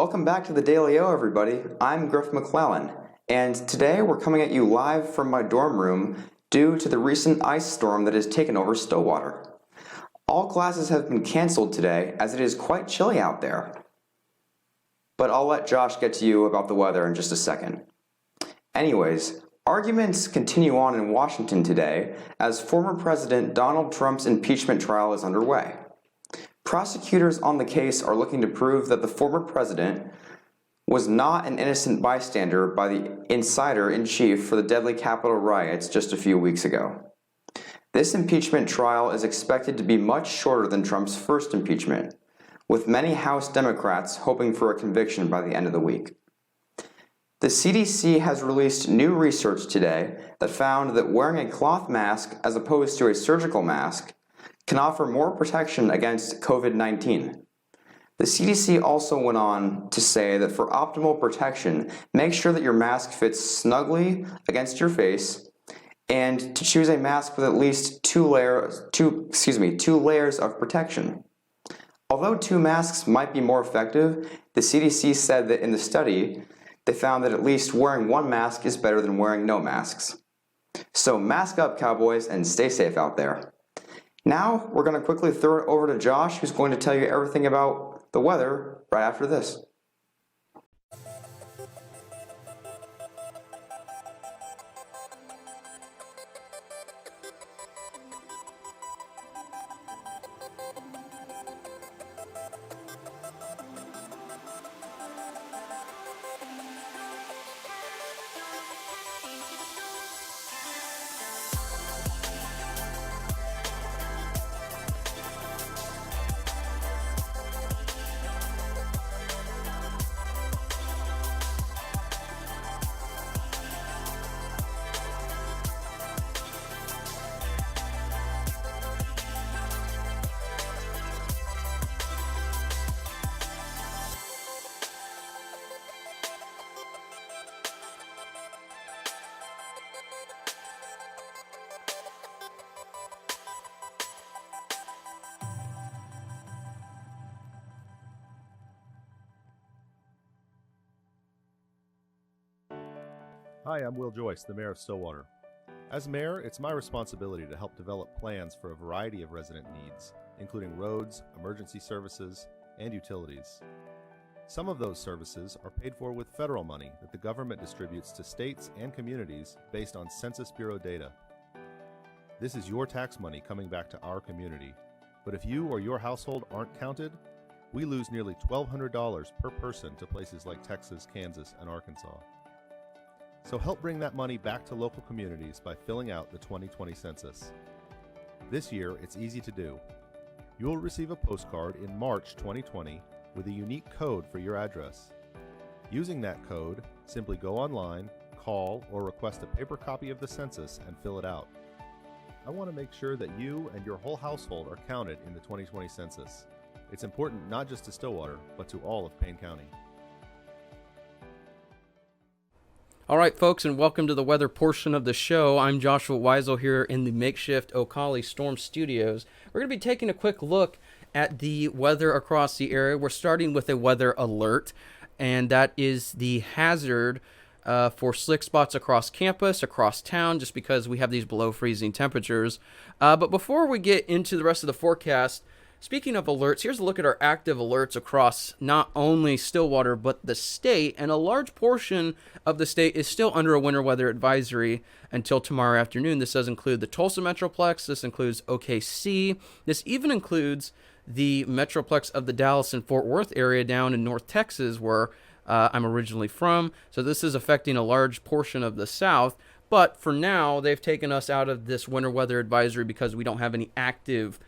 Welcome back to the Daily O, everybody. I'm Griff McClellan, and today we're coming at you live from my dorm room due to the recent ice storm that has taken over Stillwater. All classes have been canceled today as it is quite chilly out there. But I'll let Josh get to you about the weather in just a second. Anyways, arguments continue on in Washington today as former President Donald Trump's impeachment trial is underway. Prosecutors on the case are looking to prove that the former president was not an innocent bystander by the insider-in-chief for the deadly Capitol riots just a few weeks ago. This impeachment trial is expected to be much shorter than Trump's first impeachment, with many House Democrats hoping for a conviction by the end of the week. The CDC has released new research today that found that wearing a cloth mask as opposed to a surgical mask can offer more protection against COVID-19. The CDC also went on to say that for optimal protection, make sure that your mask fits snugly against your face and to choose a mask with at least two layers of protection. Although two masks might be more effective, the CDC said that in the study, they found that at least wearing one mask is better than wearing no masks. So mask up, cowboys, and stay safe out there. Now, we're going to quickly throw it over to Josh, who's going to tell you everything about the weather right after this. Hi, I'm Will Joyce, the Mayor of Stillwater. As Mayor, it's my responsibility to help develop plans for a variety of resident needs, including roads, emergency services, and utilities. Some of those services are paid for with federal money that the government distributes to states and communities based on Census Bureau data. This is your tax money coming back to our community, but if you or your household aren't counted, we lose nearly $1,200 per person to places like Texas, Kansas, and Arkansas. So help bring that money back to local communities by filling out the 2020 census. This year, it's easy to do. You will receive a postcard in March 2020 with a unique code for your address. Using that code, simply go online, call, or request a paper copy of the census and fill it out. I want to make sure that you and your whole household are counted in the 2020 census. It's important not just to Stillwater, but to all of Payne County. All right, folks, and welcome to the weather portion of the show. I'm Joshua Weisel here in the makeshift Ocali Storm Studios. We're going to be taking a quick look at the weather across the area. We're starting with a weather alert, and that is the hazard for slick spots across campus, across town, just because we have these below freezing temperatures. But before we get into the rest of the forecast, speaking of alerts, here's a look at our active alerts across not only Stillwater, but the state. And a large portion of the state is still under a winter weather advisory until tomorrow afternoon. This does include the Tulsa Metroplex. This includes OKC. This even includes the Metroplex of the Dallas and Fort Worth area down in North Texas, where I'm originally from. So this is affecting a large portion of the South. But for now, they've taken us out of this winter weather advisory because we don't have any active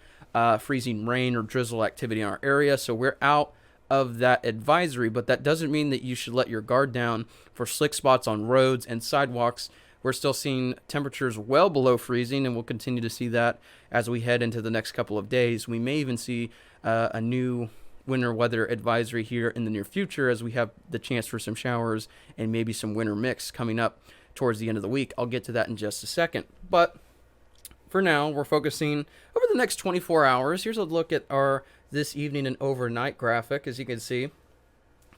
freezing rain or drizzle activity in our area, so we're out of that advisory. But that doesn't mean that you should let your guard down for slick spots on roads and sidewalks. We're still seeing temperatures well below freezing, and we'll continue to see that as we head into the next couple of days. We may even see a new winter weather advisory here in the near future as we have the chance for some showers and maybe some winter mix coming up towards the end of the week. I'll get to that in just a second. But for now, we're focusing over the next 24 hours. Here's a look at our this evening and overnight graphic. As you can see,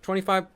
25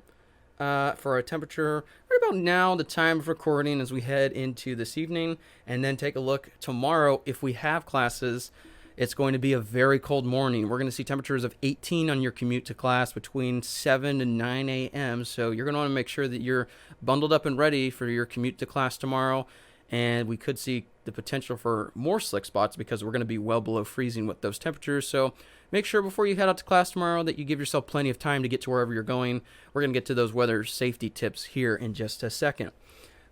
for a temperature right about now, the time of recording as we head into this evening. And then take a look tomorrow. If we have classes, it's going to be a very cold morning. We're going to see temperatures of 18 on your commute to class between 7 and 9 a.m. So you're going to want to make sure that you're bundled up and ready for your commute to class tomorrow. And we could see the potential for more slick spots because we're going to be well below freezing with those temperatures. So make sure before you head out to class tomorrow that you give yourself plenty of time to get to wherever you're going. We're going to get to those weather safety tips here in just a second.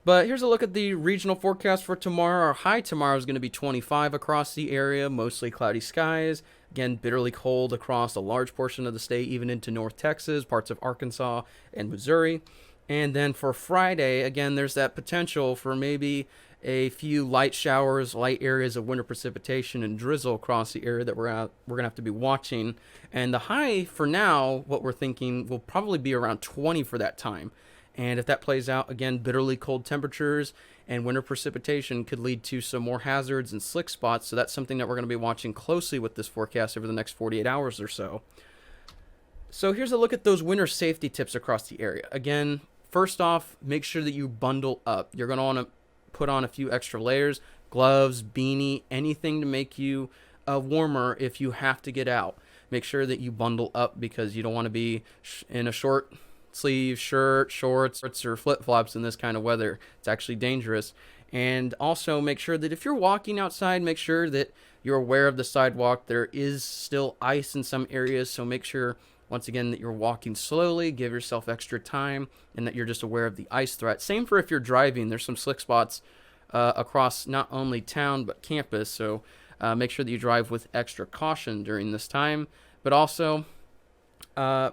But here's a look at the regional forecast for tomorrow. Our high tomorrow is going to be 25 across the area, mostly cloudy skies. Again, bitterly cold across a large portion of the state, even into North Texas, parts of Arkansas and Missouri. And then for Friday, again, there's that potential for maybe a few light showers, light areas of winter precipitation and drizzle across the area that we're going to have to be watching. And the high for now, what we're thinking, will probably be around 20 for that time. And if that plays out, again, bitterly cold temperatures and winter precipitation could lead to some more hazards and slick spots. So that's something that we're going to be watching closely with this forecast over the next 48 hours or so. So here's a look at those winter safety tips across the area. Again, first off, make sure that you bundle up. You're going to want to put on a few extra layers, gloves, beanie, anything to make you warmer if you have to get out. Make sure that you bundle up because you don't want to be in a short sleeve shirt, shorts, or flip-flops in this kind of weather. It's actually dangerous. And also make sure that if you're walking outside, make sure that you're aware of the sidewalk. There is still ice in some areas, so make sure once again that you're walking slowly, give yourself extra time, and that you're just aware of the ice threat. Same for if you're driving. There's some slick spots across not only town but campus, so make sure that you drive with extra caution during this time. But also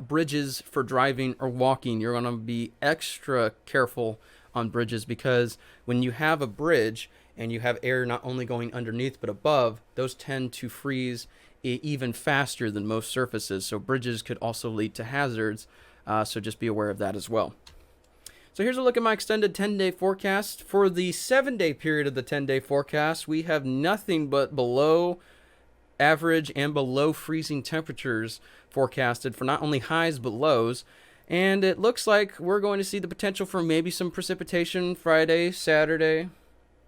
bridges for driving or walking, you're going to be extra careful on bridges because when you have a bridge and you have air not only going underneath but above, those tend to freeze even faster than most surfaces. So bridges could also lead to hazards. So just be aware of that as well. So here's a look at my extended 10-day forecast. For the 7-day period of the 10-day forecast, we have nothing but below average and below freezing temperatures forecasted for not only highs but lows. And it looks like we're going to see the potential for maybe some precipitation Friday, Saturday,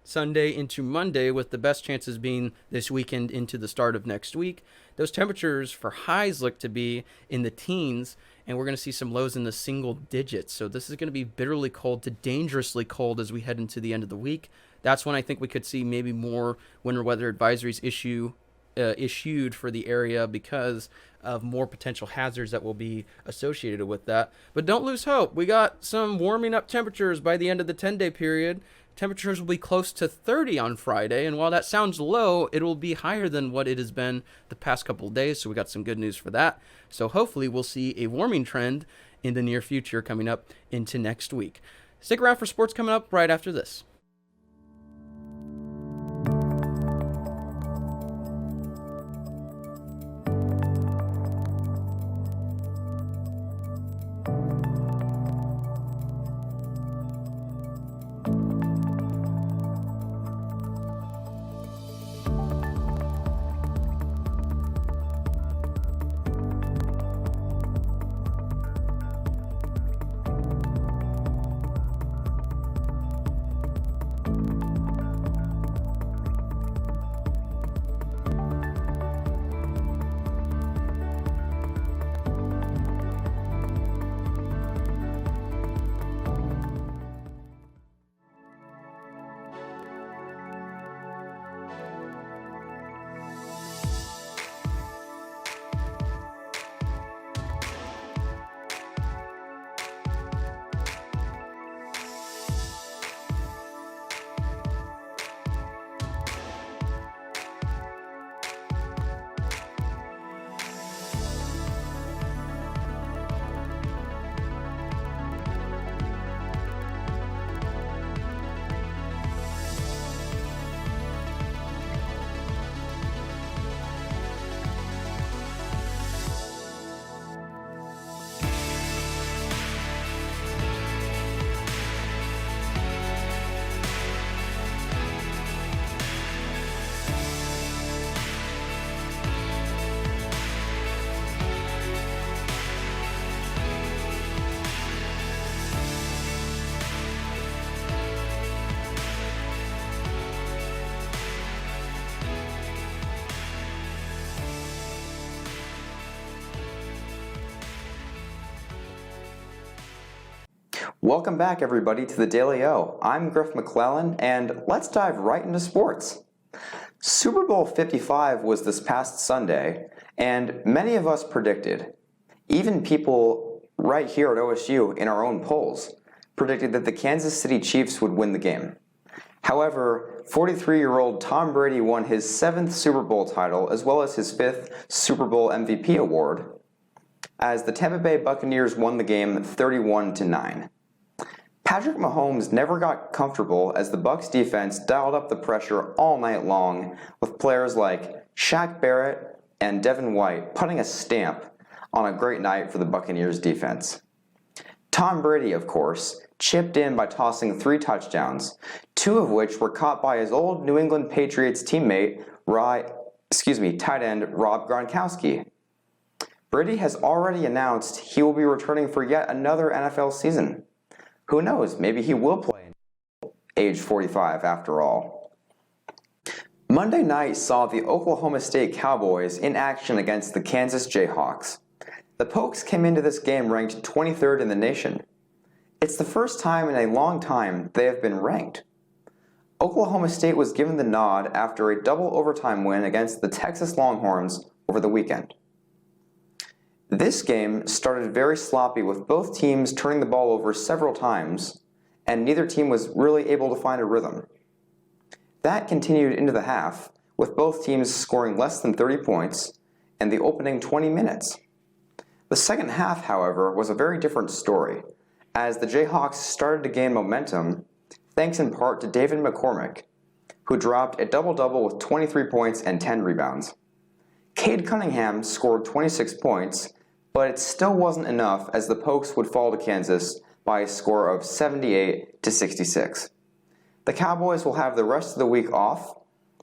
Sunday into Monday, with the best chances being this weekend into the start of next week. Those temperatures for highs look to be in the teens, and we're going to see some lows in the single digits. So this is going to be bitterly cold to dangerously cold as we head into the end of the week. That's when I think we could see maybe more winter weather advisories issued for the area because of more potential hazards that will be associated with that. But don't lose hope. We got some warming up temperatures by the end of the 10-day period. Temperatures will be close to 30 on Friday, and while that sounds low, it will be higher than what it has been the past couple of days, so we got some good news for that. So hopefully we'll see a warming trend in the near future coming up into next week. Stick around for sports coming up right after this. Welcome back, everybody, to the Daily O. I'm Griff McClellan, and let's dive right into sports. Super Bowl 55 was this past Sunday, and many of us predicted, even people right here at OSU in our own polls, predicted that the Kansas City Chiefs would win the game. However, 43-year-old Tom Brady won his 7th Super Bowl title as well as his 5th Super Bowl MVP award, as the Tampa Bay Buccaneers won the game 31-9. Patrick Mahomes never got comfortable as the Bucs defense dialed up the pressure all night long with players like Shaq Barrett and Devin White putting a stamp on a great night for the Buccaneers defense. Tom Brady, of course, chipped in by tossing 3 touchdowns, 2 of which were caught by his old New England Patriots teammate, tight end Rob Gronkowski. Brady has already announced he will be returning for yet another NFL season. Who knows, maybe he will play until age 45 after all. Monday night saw the Oklahoma State Cowboys in action against the Kansas Jayhawks. The Pokes came into this game ranked 23rd in the nation. It's the first time in a long time they have been ranked. Oklahoma State was given the nod after a double overtime win against the Texas Longhorns over the weekend. This game started very sloppy with both teams turning the ball over several times, and neither team was really able to find a rhythm. That continued into the half, with both teams scoring less than 30 points in the opening 20 minutes. The second half, however, was a very different story, as the Jayhawks started to gain momentum, thanks in part to David McCormick, who dropped a double-double with 23 points and 10 rebounds. Cade Cunningham scored 26 points, but it still wasn't enough as the Pokes would fall to Kansas by a score of 78-66. The Cowboys will have the rest of the week off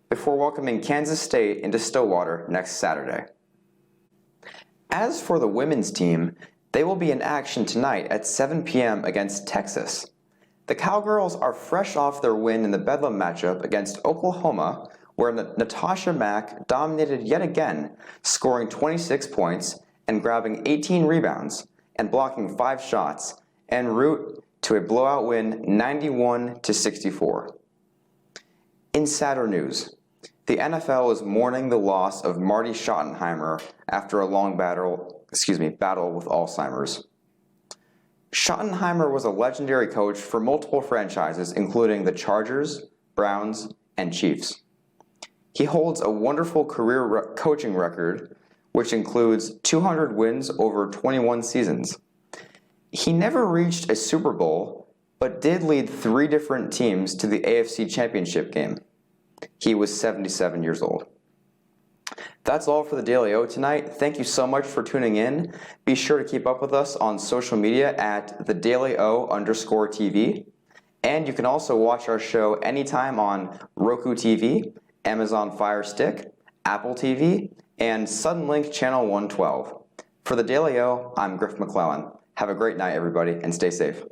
before welcoming Kansas State into Stillwater next Saturday. As for the women's team, they will be in action tonight at 7 p.m. against Texas. The Cowgirls are fresh off their win in the Bedlam matchup against Oklahoma, where Natasha Mack dominated yet again, scoring 26 points and grabbing 18 rebounds and blocking 5 shots, en route to a blowout win 91-64. In sadder news, the NFL is mourning the loss of Marty Schottenheimer after a long battle with Alzheimer's. Schottenheimer was a legendary coach for multiple franchises, including the Chargers, Browns, and Chiefs. He holds a wonderful career coaching record, which includes 200 wins over 21 seasons. He never reached a Super Bowl, but did lead 3 different teams to the AFC Championship game. He was 77 years old. That's all for the Daily O tonight. Thank you so much for tuning in. Be sure to keep up with us on social media at @TheDailyO_TV. And you can also watch our show anytime on Roku TV, Amazon Fire Stick, Apple TV, and Suddenlink Channel 112. For the Daily O, I'm Griff McClellan. Have a great night, everybody, and stay safe.